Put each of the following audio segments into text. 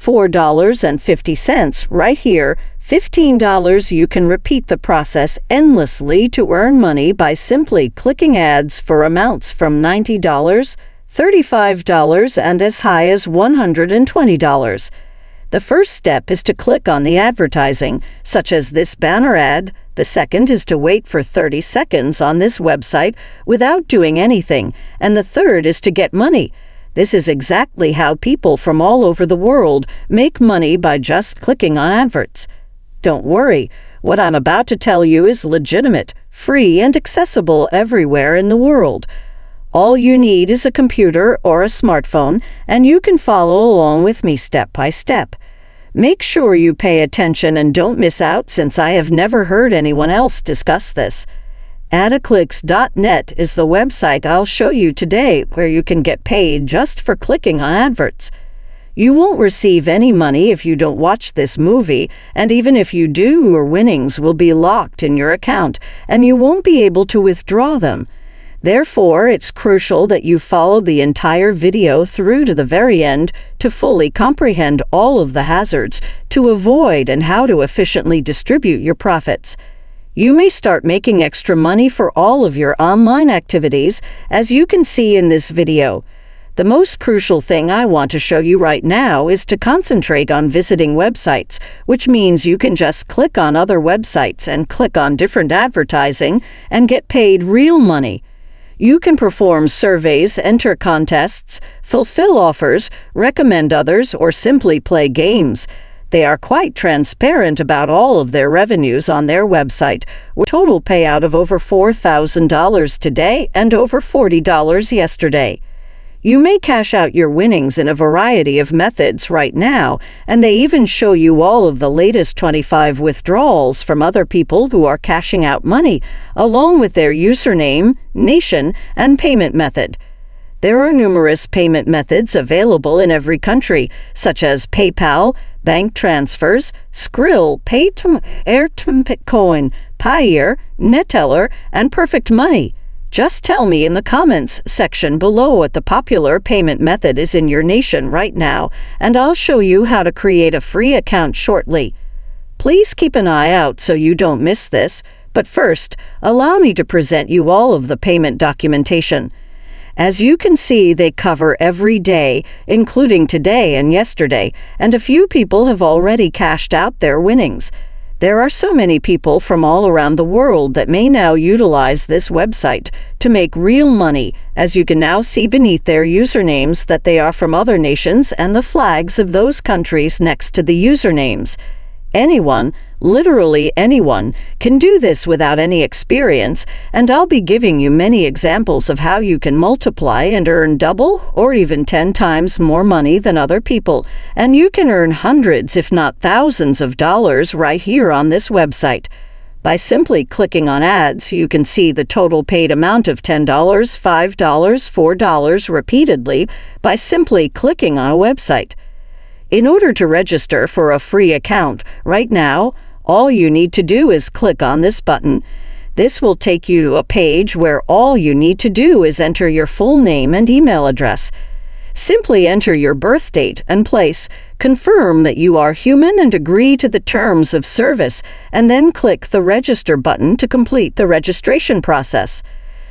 $4.50 right here, $15. You can repeat the process endlessly to earn money by simply clicking ads for amounts from $90, $35, and as high as $120. The first step is to click on the advertising, such as this banner ad. The second is to wait for 30 seconds on this website without doing anything. And the third is to get money. This is exactly how people from all over the world make money by just clicking on adverts. Don't worry, what I'm about to tell you is legitimate, free, and accessible everywhere in the world. All you need is a computer or a smartphone, and you can follow along with me step by step. Make sure you pay attention and don't miss out, since I have never heard anyone else discuss this. Adaclicks.net is the website I'll show you today, where you can get paid just for clicking on adverts. You won't receive any money if you don't watch this movie, and even if you do, your winnings will be locked in your account, and you won't be able to withdraw them. Therefore, it's crucial that you follow the entire video through to the very end to fully comprehend all of the hazards to avoid and how to efficiently distribute your profits. You may start making extra money for all of your online activities, as you can see in this video. The most crucial thing I want to show you right now is to concentrate on visiting websites, which means you can just click on other websites and click on different advertising and get paid real money. You can perform surveys, enter contests, fulfill offers, recommend others, or simply play games. They are quite transparent about all of their revenues on their website, with a total payout of over $4,000 today and over $40 yesterday. You may cash out your winnings in a variety of methods right now, and they even show you all of the latest 25 withdrawals from other people who are cashing out money, along with their username, nation, and payment method. There are numerous payment methods available in every country, such as PayPal, bank transfers, Skrill, Paytm, Airtm, Bitcoin, Payeer, Neteller, and Perfect Money. Just tell me in the comments section below what the popular payment method is in your nation right now, and I'll show you how to create a free account shortly. Please keep an eye out so you don't miss this, but first, allow me to present you all of the payment documentation. As you can see, they cover every day, including today and yesterday, and a few people have already cashed out their winnings. There are so many people from all around the world that may now utilize this website to make real money, as you can now see beneath their usernames that they are from other nations and the flags of those countries next to the usernames. Anyone, literally anyone, can do this without any experience, and I'll be giving you many examples of how you can multiply and earn double or even 10 times more money than other people, and you can earn hundreds if not thousands of dollars right here on this website. By simply clicking on ads, you can see the total paid amount of $10, $5, $4 repeatedly by simply clicking on a website. In order to register for a free account right now, all you need to do is click on this button. This will take you to a page where all you need to do is enter your full name and email address. Simply enter your birth date and place, confirm that you are human and agree to the terms of service, and then click the register button to complete the registration process.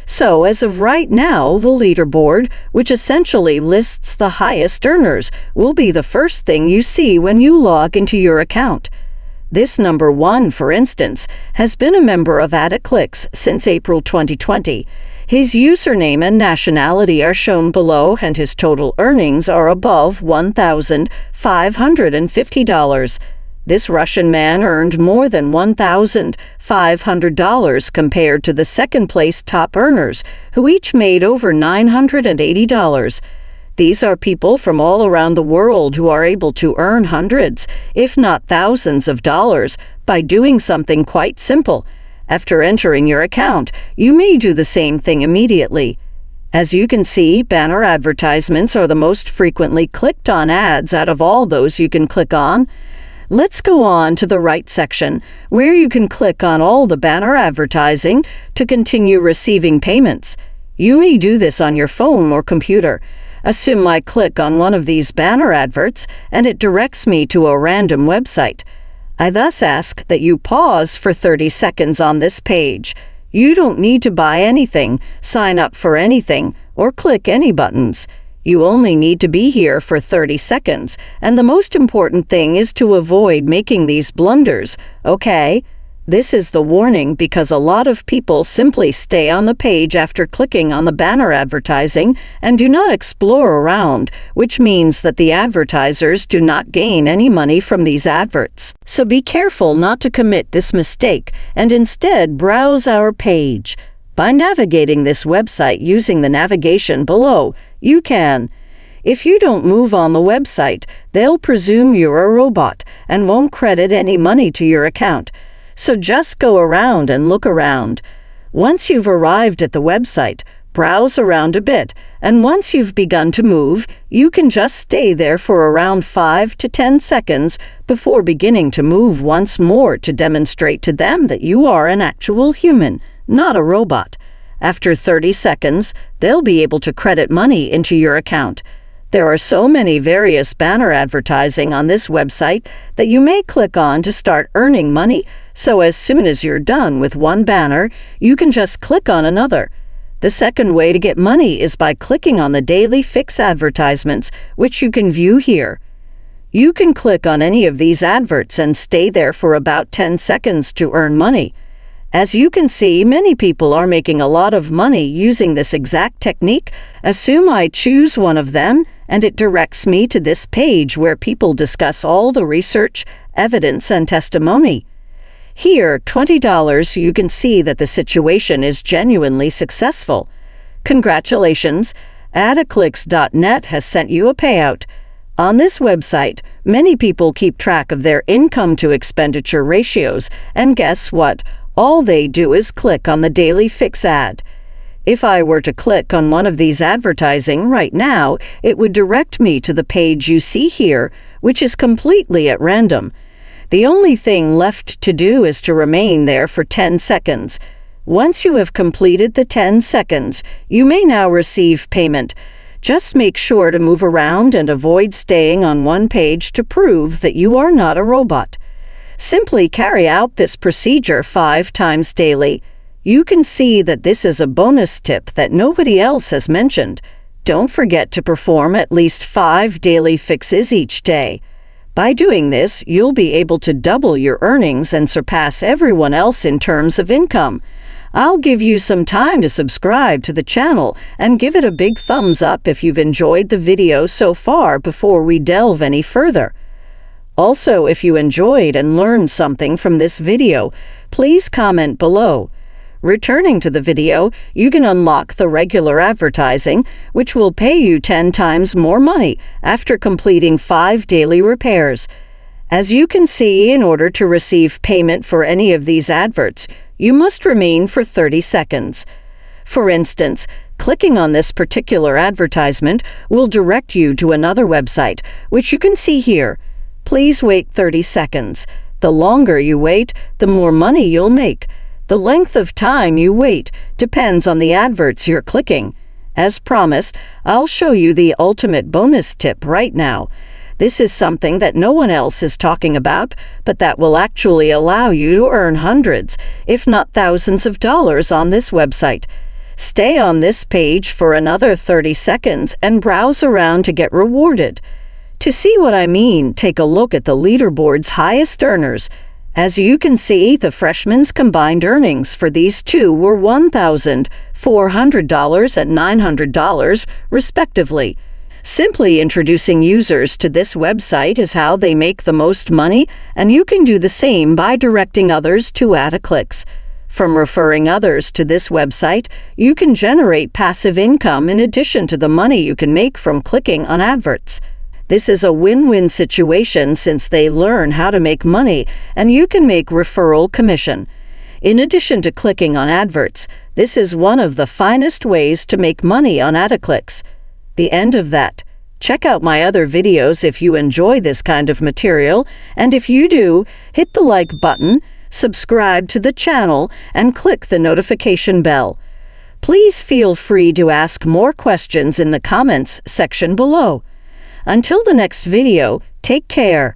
So, as of right now, the leaderboard, which essentially lists the highest earners, will be the first thing you see when you log into your account. This number 1, for instance, has been a member of Adaclicks since April 2020. His username and nationality are shown below, and his total earnings are above $1,550. This Russian man earned more than $1,500 compared to the second-place top earners, who each made over $980. These are people from all around the world who are able to earn hundreds, if not thousands of dollars by doing something quite simple. After entering your account, you may do the same thing immediately. As you can see, banner advertisements are the most frequently clicked on ads out of all those you can click on. Let's go on to the right section, where you can click on all the banner advertising to continue receiving payments. You may do this on your phone or computer. Assume I click on one of these banner adverts and it directs me to a random website. I thus ask that you pause for 30 seconds on this page. You don't need to buy anything, sign up for anything, or click any buttons. You only need to be here for 30 seconds, and the most important thing is to avoid making these blunders, okay? This is the warning because a lot of people simply stay on the page after clicking on the banner advertising and do not explore around, which means that the advertisers do not gain any money from these adverts. So be careful not to commit this mistake and instead browse our page. By navigating this website using the navigation below, you can. If you don't move on the website, they'll presume you're a robot and won't credit any money to your account. So just go around and look around. Once you've arrived at the website, browse around a bit, and once you've begun to move, you can just stay there for around 5 to 10 seconds before beginning to move once more to demonstrate to them that you are an actual human, not a robot. After 30 seconds, they'll be able to credit money into your account. There are so many various banner advertising on this website that you may click on to start earning money, so as soon as you're done with one banner, you can just click on another. The second way to get money is by clicking on the daily fix advertisements, which you can view here. You can click on any of these adverts and stay there for about 10 seconds to earn money. As you can see, many people are making a lot of money using this exact technique. Assume I choose one of them, and it directs me to this page where people discuss all the research, evidence, and testimony. Here, $20, you can see that the situation is genuinely successful. Congratulations! Adaclicks.net has sent you a payout. On this website, many people keep track of their income to expenditure ratios, and guess what? All they do is click on the daily fix ad. If I were to click on one of these advertising right now, it would direct me to the page you see here, which is completely at random. The only thing left to do is to remain there for 10 seconds. Once you have completed the 10 seconds, you may now receive payment. Just make sure to move around and avoid staying on one page to prove that you are not a robot. Simply carry out this procedure 5 times daily. You can see that this is a bonus tip that nobody else has mentioned. Don't forget to perform at least 5 daily fixes each day. By doing this, you'll be able to double your earnings and surpass everyone else in terms of income. I'll give you some time to subscribe to the channel and give it a big thumbs up if you've enjoyed the video so far before we delve any further. Also, if you enjoyed and learned something from this video, please comment below. Returning to the video, you can unlock the regular advertising, which will pay you 10 times more money after completing 5 daily repairs. As you can see, in order to receive payment for any of these adverts, you must remain for 30 seconds. For instance, clicking on this particular advertisement will direct you to another website, which you can see here. Please wait 30 seconds. The longer you wait, the more money you'll make. The length of time you wait depends on the adverts you're clicking. As promised, I'll show you the ultimate bonus tip right now. This is something that no one else is talking about, but that will actually allow you to earn hundreds, if not thousands of dollars on this website. Stay on this page for another 30 seconds and browse around to get rewarded. To see what I mean, take a look at the leaderboard's highest earners. As you can see, the freshmen's combined earnings for these two were $1,400 and $900, respectively. Simply introducing users to this website is how they make the most money, and you can do the same by directing others to Adaclicks. From referring others to this website, you can generate passive income in addition to the money you can make from clicking on adverts. This is a win-win situation since they learn how to make money and you can make referral commission. In addition to clicking on adverts, this is one of the finest ways to make money on Adaclicks. The end of that. Check out my other videos if you enjoy this kind of material, and if you do, hit the like button, subscribe to the channel, and click the notification bell. Please feel free to ask more questions in the comments section below. Until the next video, take care.